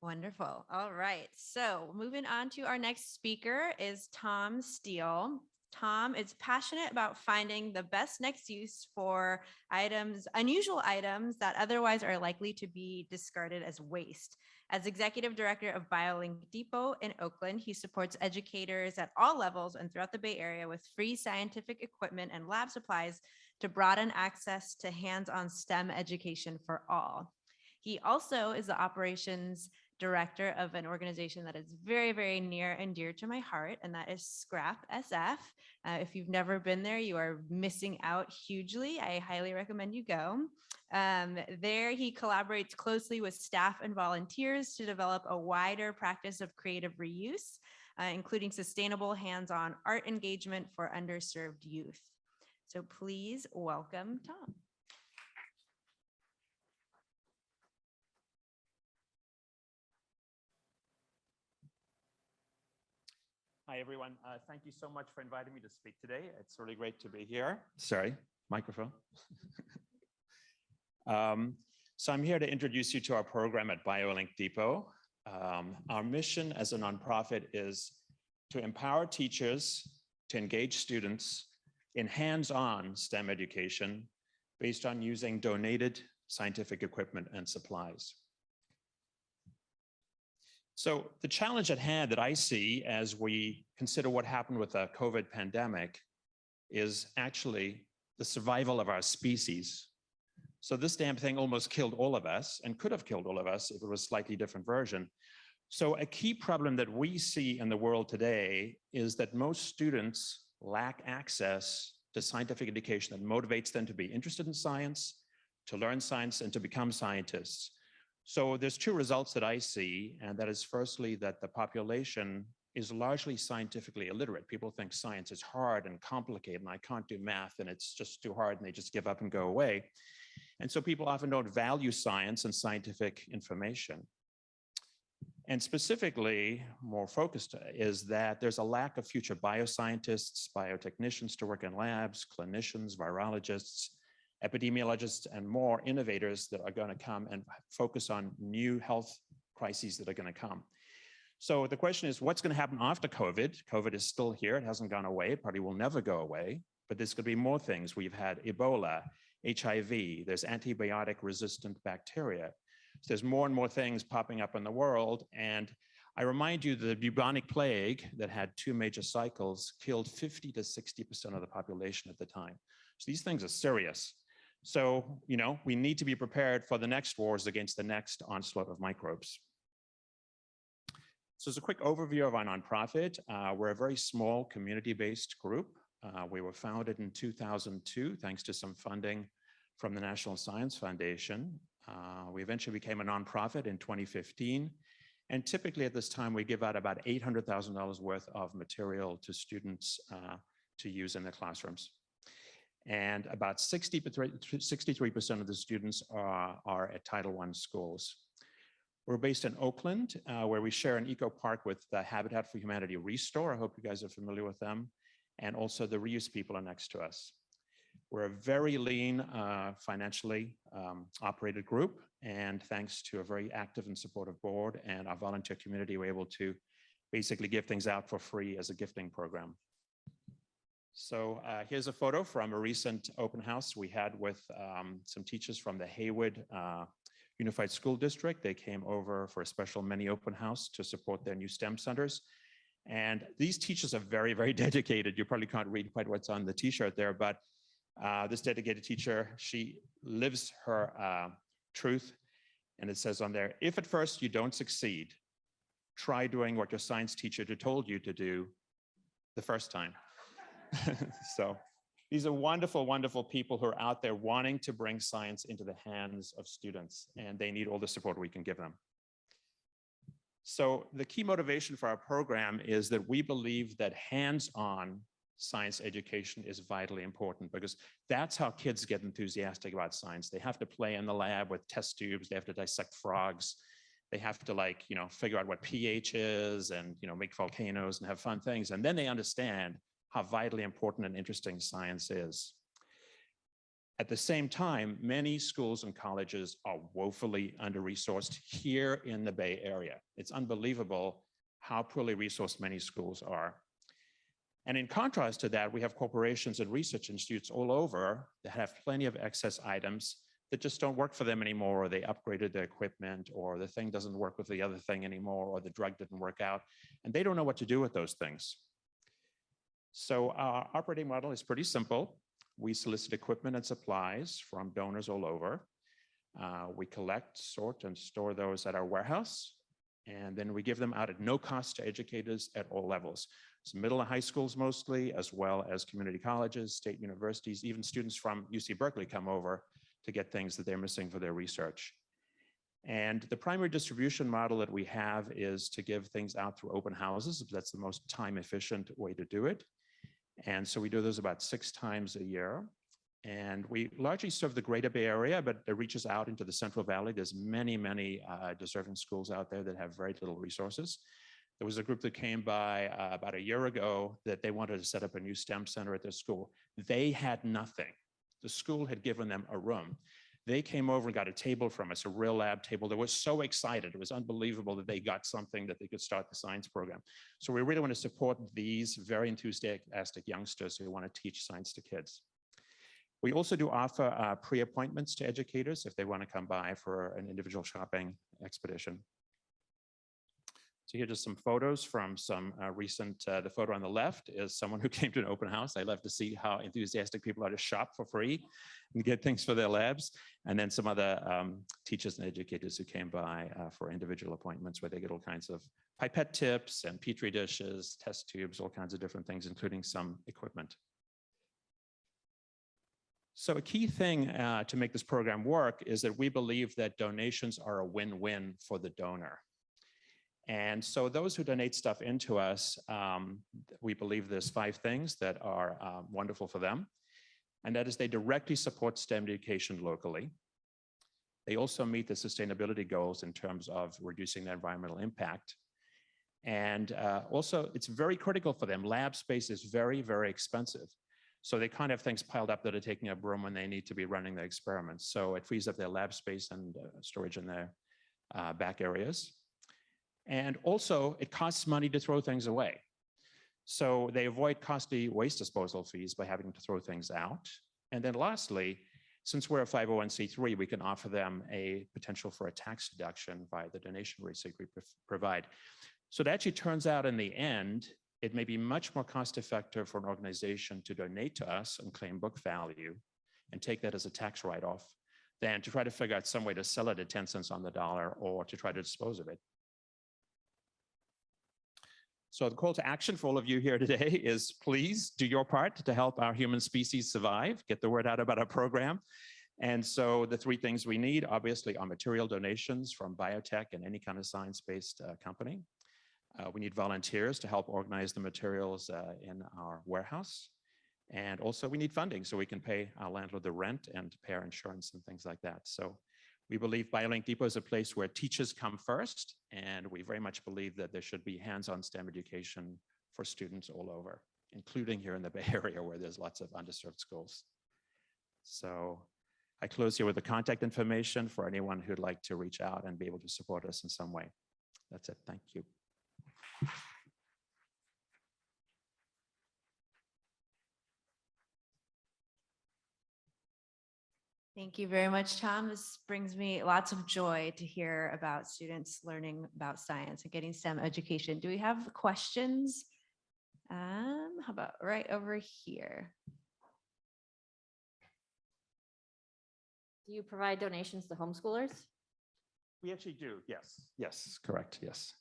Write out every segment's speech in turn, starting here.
Wonderful. All right. So moving on to our next speaker is Tom Steele. Tom is passionate about finding the best next use for items, unusual items that otherwise are likely to be discarded as waste. As executive director of BioLink Depot in Oakland, he supports educators at all levels and throughout the Bay Area with free scientific equipment and lab supplies to broaden access to hands-on STEM education for all. He also is the operations director of an organization that is very, very near and dear to my heart, and that is Scrap SF. If you've never been there, you are missing out hugely. I highly recommend you go. There, he collaborates closely with staff and volunteers to develop a wider practice of creative reuse, including sustainable hands-on art engagement for underserved youth. So please welcome Tom. Hi, everyone. Thank you so much for inviting me to speak today. It's really great to be here. Sorry, microphone. So I'm here to introduce you to our program at BioLink Depot. Our mission as a nonprofit is to empower teachers to engage students in hands-on STEM education based on using donated scientific equipment and supplies. So the challenge at hand that I see as we consider what happened with the COVID pandemic is actually the survival of our species. So this damn thing almost killed all of us and could have killed all of us if it was a slightly different version. So a key problem that we see in the world today is that most students lack access to scientific education that motivates them to be interested in science, to learn science, and to become scientists. So there's two results that I see, and that is firstly that the population is largely scientifically illiterate. People think science is hard and complicated and I can't do math and it's just too hard and they just give up and go away. And so people often don't value science and scientific information. And specifically, more focused, is that there's a lack of future bioscientists, biotechnicians to work in labs, clinicians, virologists, epidemiologists, and more innovators that are going to come and focus on new health crises that are going to come. So the question is, what's going to happen after COVID? COVID is still here. It hasn't gone away. It probably will never go away. But there's going to be more things. We've had Ebola, HIV. There's antibiotic-resistant bacteria. So there's more and more things popping up in the world. And I remind you that the bubonic plague that had 2 major cycles killed 50 to 60% of the population at the time. So these things are serious. So, you know, we need to be prepared for the next wars against the next onslaught of microbes. So as a quick overview of our nonprofit, we're a very small community-based group. We were founded in 2002, thanks to some funding from the National Science Foundation. We eventually became a nonprofit in 2015. And typically at this time, we give out about $800,000 worth of material to students to use in their classrooms. And about 63% of the students are at Title I schools. We're based in Oakland, where we share an eco park with the Habitat for Humanity Restore. I hope you guys are familiar with them. And also the Reuse people are next to us. We're a very lean, financially operated group. And thanks to a very active and supportive board and our volunteer community, we're able to basically give things out for free as a gifting program. So here's a photo from a recent open house we had with some teachers from the Haywood Unified School District. They came over for a special mini open house to support their new STEM centers. And these teachers are very, very dedicated. You probably can't read quite what's on the t-shirt there, but this dedicated teacher, she lives her truth. And it says on there, if at first you don't succeed, try doing what your science teacher told you to do the first time. So these are wonderful, wonderful people who are out there wanting to bring science into the hands of students, and they need all the support we can give them. So the key motivation for our program is that we believe that hands-on science education is vitally important, because that's how kids get enthusiastic about science. They have to play in the lab with test tubes. They have to dissect frogs. They have to, like, you know, figure out what pH is and, you know, make volcanoes and have fun things. And then they understand how vitally important and interesting science is. At the same time, many schools and colleges are woefully under-resourced here in the Bay Area. It's unbelievable how poorly resourced many schools are. And in contrast to that, we have corporations and research institutes all over that have plenty of excess items that just don't work for them anymore, or they upgraded their equipment, or the thing doesn't work with the other thing anymore, or the drug didn't work out, and they don't know what to do with those things. So our operating model is pretty simple. We solicit equipment and supplies from donors all over. We collect, sort, and store those at our warehouse, and then we give them out at no cost to educators at all levels. So middle and high schools mostly, as well as community colleges, state universities, even students from UC Berkeley come over to get things that they're missing for their research. And the primary distribution model that we have is to give things out through open houses. That's the most time efficient way to do it. And so we do those about 6 times a year. And we largely serve the greater Bay Area, but it reaches out into the Central Valley. There's many, many deserving schools out there that have very little resources. There was a group that came by about a year ago that they wanted to set up a new STEM center at their school. They had nothing. The school had given them a room. They came over and got a table from us, a real lab table. They were so excited. It was unbelievable that they got something that they could start the science program. So we really want to support these very enthusiastic youngsters who want to teach science to kids. We also do offer pre-appointments to educators if they want to come by for an individual shopping expedition. So here are just some photos from some recent, the photo on the left is someone who came to an open house. I love to see how enthusiastic people are to shop for free and get things for their labs. And then some other teachers and educators who came by for individual appointments where they get all kinds of pipette tips and Petri dishes, test tubes, all kinds of different things, including some equipment. So a key thing to make this program work is that we believe that donations are a win-win for the donor. And so those who donate stuff into us, we believe there's 5 things that are wonderful for them. And that is they directly support STEM education locally. They also meet the sustainability goals in terms of reducing their environmental impact. And also it's very critical for them. Lab space is very, very expensive. So they kind of have things piled up that are taking up room when they need to be running their experiments. So it frees up their lab space and storage in their back areas. And also, it costs money to throw things away. So they avoid costly waste disposal fees by having to throw things out. And then lastly, since we're a 501c3, we can offer them a potential for a tax deduction by the donation receipt we provide. So it actually turns out in the end, it may be much more cost effective for an organization to donate to us and claim book value and take that as a tax write-off than to try to figure out some way to sell it at 10 cents on the dollar or to try to dispose of it. So the call to action for all of you here today is please do your part to help our human species survive, get the word out about our program. And so the 3 things we need, obviously, are material donations from biotech and any kind of science-based company. We need volunteers to help organize the materials in our warehouse. And also we need funding so we can pay our landlord the rent and pay our insurance and things like that. So we believe BioLink Depot is a place where teachers come first, and we very much believe that there should be hands-on STEM education for students all over, including here in the Bay Area where there's lots of underserved schools. So I close here with the contact information for anyone who'd like to reach out and be able to support us in some way. That's it. Thank you. Thank you very much, Tom. This brings me lots of joy to hear about students learning about science and getting STEM education. Do we have questions? How about right over here? Do you provide donations to homeschoolers? We actually do, yes. Yes, correct, yes.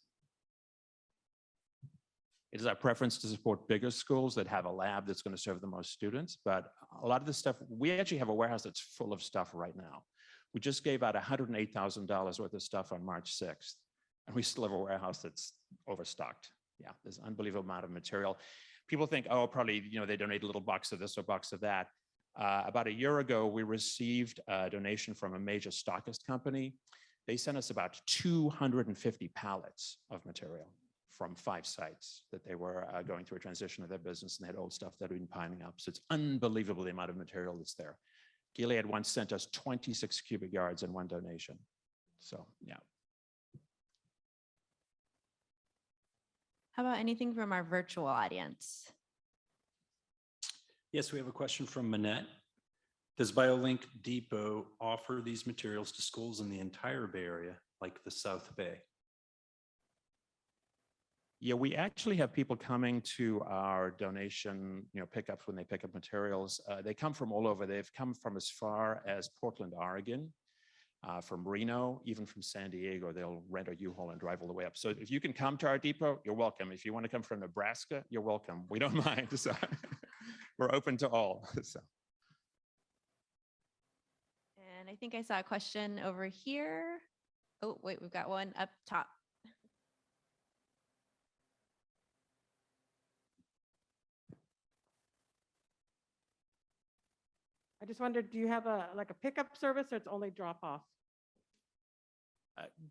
It is our preference to support bigger schools that have a lab that's going to serve the most students. But a lot of the stuff, we actually have a warehouse that's full of stuff right now. We just gave out $108,000 worth of stuff on March 6th, and we still have a warehouse that's overstocked. Yeah, there's an unbelievable amount of material. People think, oh, probably, they donate a little box of this or box of that. About a year ago, we received a donation from a major stockist company. They sent us about 250 pallets of material from 5 sites that they were going through a transition of their business, and they had old stuff that had been piling up. So it's unbelievable the amount of material that's there. Gilead once sent us 26 cubic yards in one donation. So, yeah. How about anything from our virtual audience? Yes, we have a question from Manette. Does BioLink Depot offer these materials to schools in the entire Bay Area, like the South Bay? Yeah, we actually have people coming to our donation, pickups when they pick up materials. They come from all over. They've come from as far as Portland, Oregon, from Reno, even from San Diego. They'll rent a U-Haul and drive all the way up. So if you can come to our depot, you're welcome. If you want to come from Nebraska, you're welcome. We don't mind. So we're open to all. So. And I think I saw a question over here. Oh, wait, we've got one up top. I just wondered, do you have a pickup service or it's only drop off?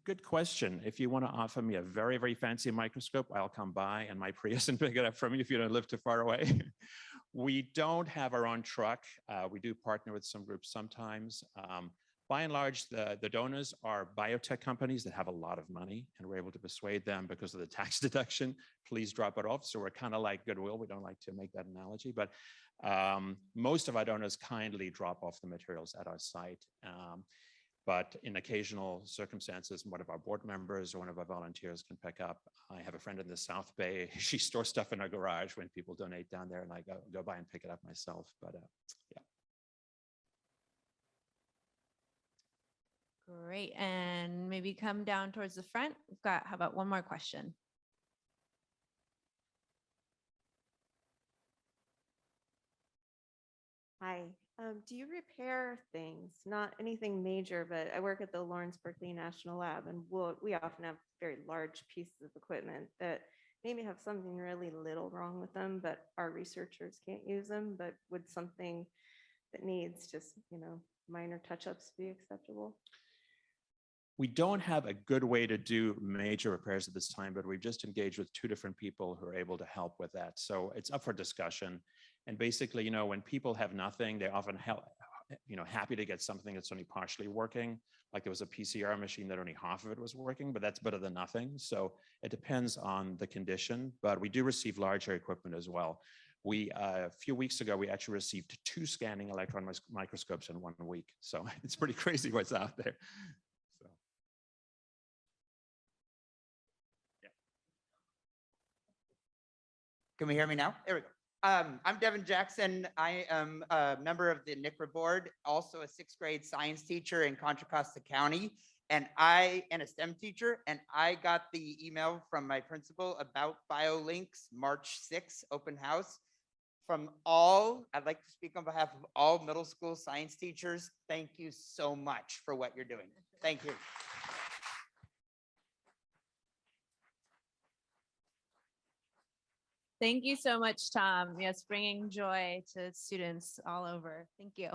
Good question. If you want to offer me a very, very fancy microscope, I'll come by in my Prius and pick it up from you if you don't live too far away. We don't have our own truck. We do partner with some groups sometimes. By and large, the donors are biotech companies that have a lot of money, and we're able to persuade them because of the tax deduction, please drop it off. So we're kind of like Goodwill. We don't like to make that analogy, but most of our donors kindly drop off the materials at our site. But in occasional circumstances, one of our board members or one of our volunteers can pick up. I have a friend in the South Bay. She stores stuff in her garage when people donate down there, and I go by and pick it up myself. But yeah. Great. And maybe come down towards the front. We've got, how about one more question? Hi, do you repair things? Not anything major, but I work at the Lawrence Berkeley National Lab, and we often have very large pieces of equipment that maybe have something really little wrong with them, but our researchers can't use them. But would something that needs just, minor touch-ups be acceptable? We don't have a good way to do major repairs at this time, but we've just engaged with 2 different people who are able to help with that. So it's up for discussion. And basically, when people have nothing, they often happy to get something that's only partially working. Like there was a PCR machine that only half of it was working, but that's better than nothing. So it depends on the condition, but we do receive larger equipment as well. A few weeks ago, we actually received 2 scanning electron microscopes in 1 week. So it's pretty crazy what's out there. So. Yeah. Can we hear me now? There we go. I'm Devin Jackson. I am a member of the NCRA board, also a 6th grade science teacher in Contra Costa County, and a STEM teacher. And I got the email from my principal about BioLink's March 6th open house. I'd like to speak on behalf of all middle school science teachers. Thank you so much for what you're doing. Thank you. Thank you so much, Tom. Yes, bringing joy to students all over. Thank you.